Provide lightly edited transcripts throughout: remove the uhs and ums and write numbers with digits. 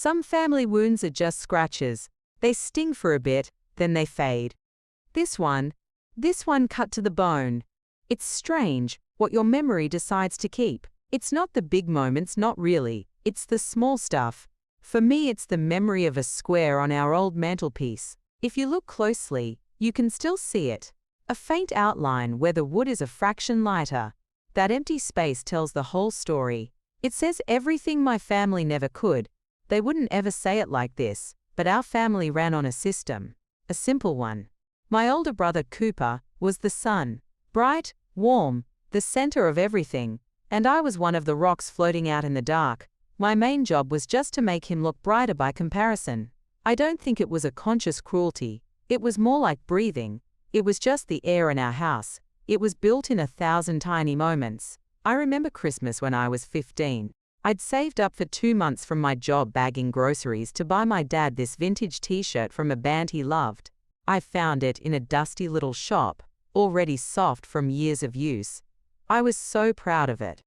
Some family wounds are just scratches. They sting for a bit, then they fade. This one cut to the bone. It's strange what your memory decides to keep. It's not the big moments, not really. It's the small stuff. For me, it's the memory of a square on our old mantelpiece. If you look closely, you can still see it. A faint outline where the wood is a fraction lighter. That empty space tells the whole story. It says everything my family never could. They wouldn't ever say it like this, but our family ran on a system. A simple one. My older brother Cooper was the sun. Bright, warm, the center of everything. And I was one of the rocks floating out in the dark. My main job was just to make him look brighter by comparison. I don't think it was a conscious cruelty. It was more like breathing. It was just the air in our house. It was built in 1,000 tiny moments. I remember Christmas when I was 15. I'd saved up for 2 months from my job bagging groceries to buy my dad this vintage t-shirt from a band he loved. I found it in a dusty little shop, already soft from years of use. I was so proud of it.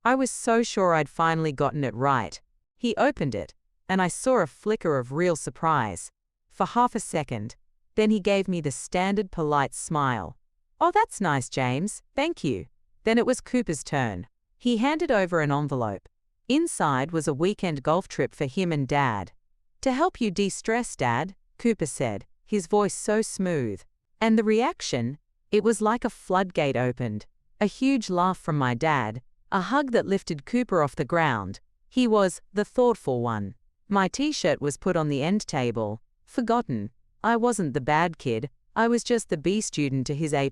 I was so sure I'd finally gotten it right. He opened it, and I saw a flicker of real surprise. For half a second. Then he gave me the standard polite smile. "Oh, that's nice, James. Thank you." Then it was Cooper's turn. He handed over an envelope. Inside was a weekend golf trip for him and Dad. "To help you de-stress, Dad," Cooper said, his voice so smooth. And the reaction? It was like a floodgate opened. A huge laugh from my dad, a hug that lifted Cooper off the ground. He was the thoughtful one. My t-shirt was put on the end table. Forgotten. I wasn't the bad kid, I was just the B student to his A+.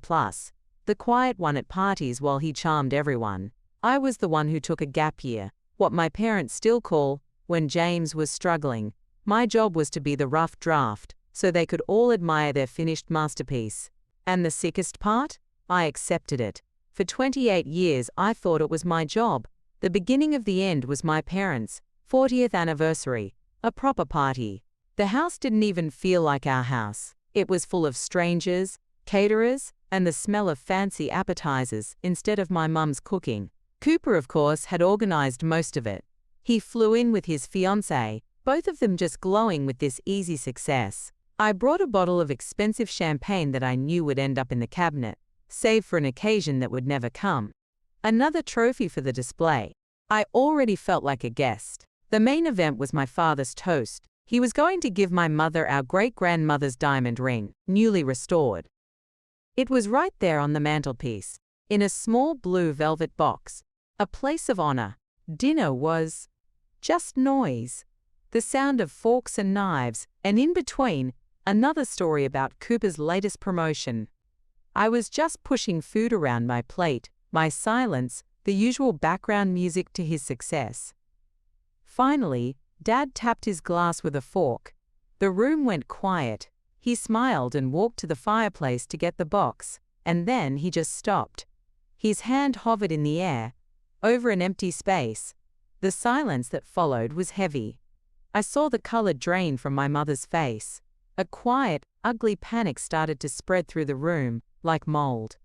The quiet one at parties while he charmed everyone. I was the one who took a gap year, what my parents still call, when James was struggling. My job was to be the rough draft, so they could all admire their finished masterpiece. And the sickest part? I accepted it. For 28 years I thought it was my job. The beginning of the end was my parents' 40th anniversary, a proper party. The house didn't even feel like our house. It was full of strangers, caterers, and the smell of fancy appetizers instead of my mum's cooking. Cooper, of course, had organized most of it. He flew in with his fiancée, both of them just glowing with this easy success. I brought a bottle of expensive champagne that I knew would end up in the cabinet, saved for an occasion that would never come. Another trophy for the display. I already felt like a guest. The main event was my father's toast. He was going to give my mother our great-grandmother's diamond ring, newly restored. It was right there on the mantelpiece, in a small blue velvet box. A place of honor. Dinner was just noise. The sound of forks and knives, and in between, another story about Cooper's latest promotion. I was just pushing food around my plate, my silence, the usual background music to his success. Finally, Dad tapped his glass with a fork. The room went quiet. He smiled and walked to the fireplace to get the box, and then he just stopped. His hand hovered in the air, over an empty space. The silence that followed was heavy. I saw the color drain from my mother's face. A quiet, ugly panic started to spread through the room, like mold.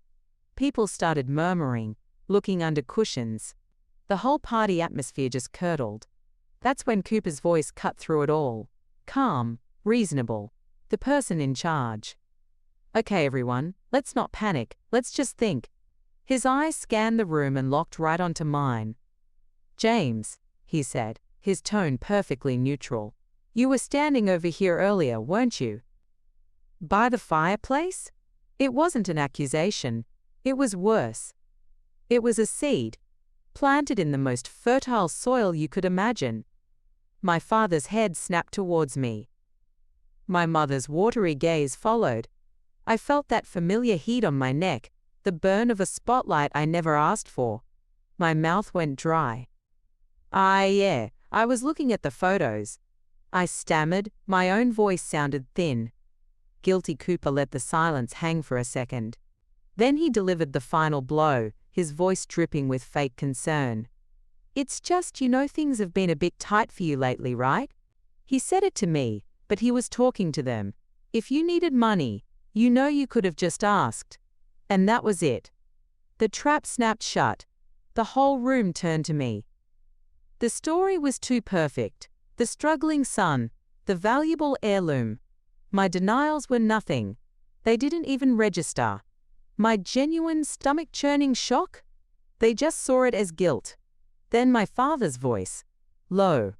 People started murmuring, looking under cushions. The whole party atmosphere just curdled. That's when Cooper's voice cut through it all. Calm, reasonable, the person in charge. "Okay, everyone, let's not panic, let's just think." His eyes scanned the room and locked right onto mine. "James," he said, his tone perfectly neutral. "You were standing over here earlier, weren't you? By the fireplace?" It wasn't an accusation. It was worse. It was a seed, planted in the most fertile soil you could imagine. My father's head snapped towards me. My mother's watery gaze followed. I felt that familiar heat on my neck, the burn of a spotlight I never asked for. My mouth went dry. Yeah, I was looking at the photos." I stammered, my own voice sounded thin. Guilty Cooper let the silence hang for a second. Then he delivered the final blow, his voice dripping with fake concern. "It's just, things have been a bit tight for you lately, right?" He said it to me, but he was talking to them. "If you needed money, you could have just asked." And that was it. The trap snapped shut. The whole room turned to me. The story was too perfect. The struggling son, the valuable heirloom. My denials were nothing. They didn't even register. My genuine stomach-churning shock? They just saw it as guilt. Then my father's voice, low,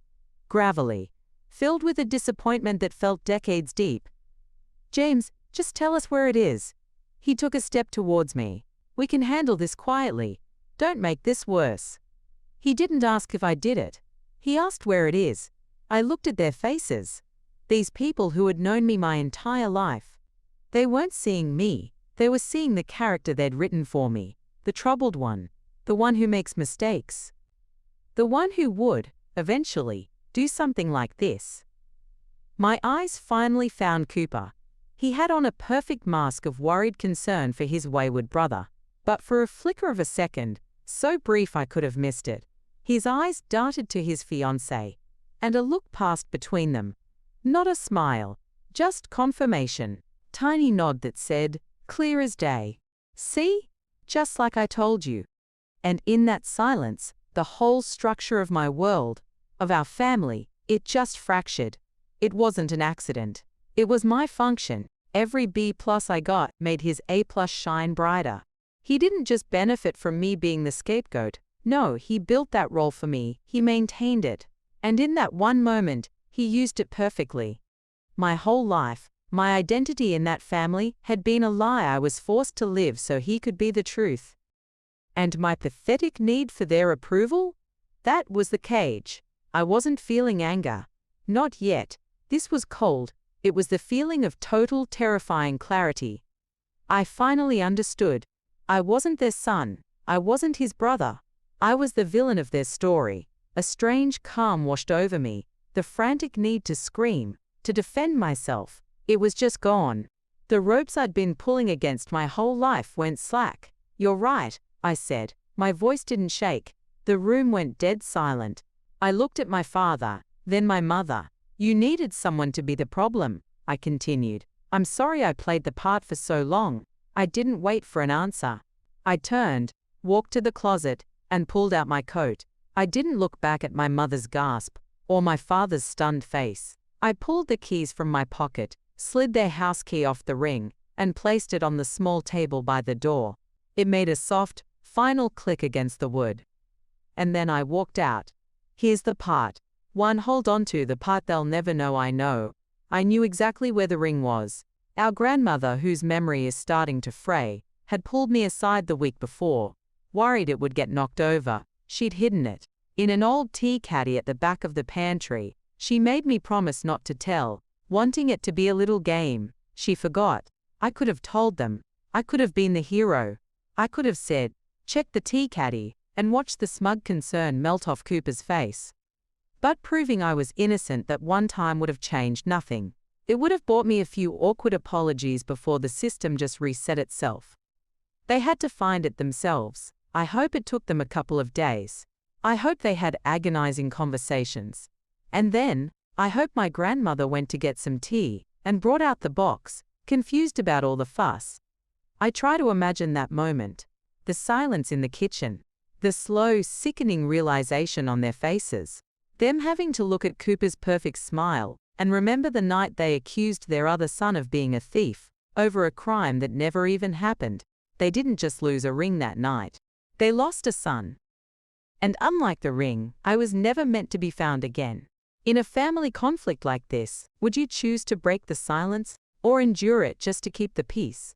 gravelly, filled with a disappointment that felt decades deep. James, just tell us where it is. He took a step towards me. We can handle this quietly. Don't make this worse. He didn't ask if I did it. He asked where it is. I looked at their faces. These people who had known me my entire life. They weren't seeing me. They were seeing the character they'd written for me. The troubled one. The one who makes mistakes. The one who would, eventually, do something like this. My eyes finally found Cooper. He had on a perfect mask of worried concern for his wayward brother. But for a flicker of a second, so brief I could have missed it, his eyes darted to his fiancée, and a look passed between them. Not a smile, just confirmation. Tiny nod that said, clear as day. See? Just like I told you. And in that silence, the whole structure of my world, of our family, it just fractured. It wasn't an accident. It was my function. Every B+ I got made his A+ shine brighter. He didn't just benefit from me being the scapegoat. No, he built that role for me. He maintained it. And in that one moment, he used it perfectly. My whole life, my identity in that family had been a lie I was forced to live so he could be the truth. And my pathetic need for their approval? That was the cage. I wasn't feeling anger. Not yet. This was cold. It was the feeling of total, terrifying clarity. I finally understood. I wasn't their son. I wasn't his brother. I was the villain of their story. A strange calm washed over me. The frantic need to scream, to defend myself. It was just gone. The ropes I'd been pulling against my whole life went slack. You're right, I said. My voice didn't shake. The room went dead silent. I looked at my father, then my mother. You needed someone to be the problem, I continued. I'm sorry I played the part for so long. I didn't wait for an answer. I turned, walked to the closet, and pulled out my coat. I didn't look back at my mother's gasp, or my father's stunned face. I pulled the keys from my pocket, slid their house key off the ring, and placed it on the small table by the door. It made a soft, final click against the wood. And then I walked out. Here's the part. One, hold on to the part they'll never know I know. I knew exactly where the ring was. Our grandmother, whose memory is starting to fray, had pulled me aside the week before. Worried it would get knocked over, she'd hidden it. In an old tea caddy at the back of the pantry, she made me promise not to tell, wanting it to be a little game. She forgot. I could have told them. I could have been the hero. I could have said, check the tea caddy, and watched the smug concern melt off Cooper's face. But proving I was innocent that one time would have changed nothing. It would have bought me a few awkward apologies before the system just reset itself. They had to find it themselves. I hope it took them a couple of days. I hope they had agonizing conversations. And then, I hope my grandmother went to get some tea and brought out the box, confused about all the fuss. I try to imagine that moment. The silence in the kitchen. The slow, sickening realization on their faces. Them having to look at Cooper's perfect smile and remember the night they accused their other son of being a thief over a crime that never even happened. They didn't just lose a ring that night. They lost a son. And unlike the ring, I was never meant to be found again. In a family conflict like this, would you choose to break the silence or endure it just to keep the peace?